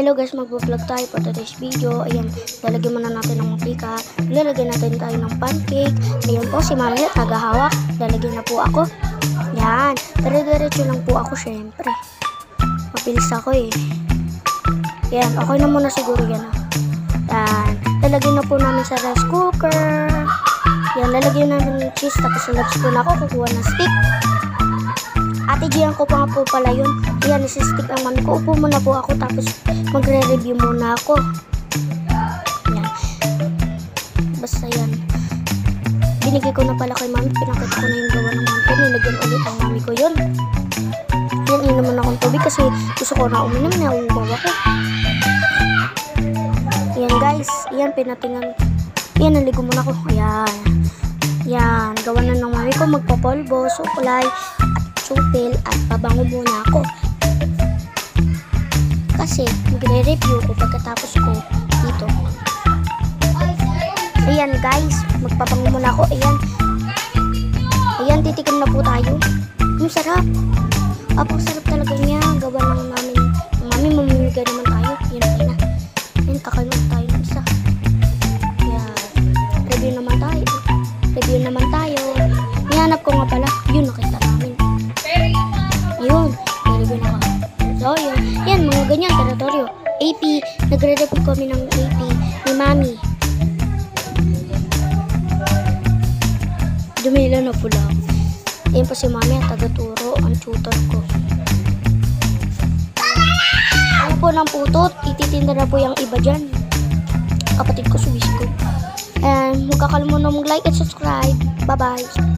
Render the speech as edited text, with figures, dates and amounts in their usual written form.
Hello guys, mag-vlog tayo for today's video. Ayan, lalagyan muna natin ng mantika. Lalagyan natin tayo ng pancake. Ayan po, si mami tagahawak. Lalagyan na po ako. Yan, dire-diretso lang po ako syempre. Mabilis ako eh. Yan, okay na muna siguro yan. Yan, lalagyan na po namin sa rice cooker. Yan, lalagyan namin ng cheese. Tapos nag-spoon ako, kukuha ng stick. Ate Gian ko pa nga po pala yun. Yan, nasistick ang mami ko. Upo muna po ako, tapos magre-review muna ako. Yan. Basta yan. Binigay ko na pala kay mami. Pinakita ko na yung gawa ng mami ko. Nilagyan ulit ang mami ko yun. Yan, inuman akong tubig kasi gusto ko na uminom. Nauubaw ako. Yan guys. Yan, pinatingan. Yan, naligo muna ako. Yan. Yan, gawa na ng mami ko. Magpapolvo, sukulay, supil at pabango muna ako kasi magre-review ko pagkatapos ko dito. Ayan guys, magpabango muna ako. Ayan, titikim na po tayo. Ang sarap. Sarap talaga niya. Gawa ng mami, mamimigay naman tayo. Ayan. Ayan, kakain tayo ng isa. Ayan, review naman tayo. Ihanap ko nga pala, yun nakita namin. Yun, nilagyan ako. So, yun. Yan, mga ganyan, teritoryo. AP, nagre-review kami ng AP ni Mami. Dumila na pula. Yan po si Mami, ang taga-turo, ang tutor ko. Ano po ng putot, ititinda na po yung iba dyan. Kapatid ko, sumisigod. And huwag kakalimutan mag-like at subscribe. Bye-bye.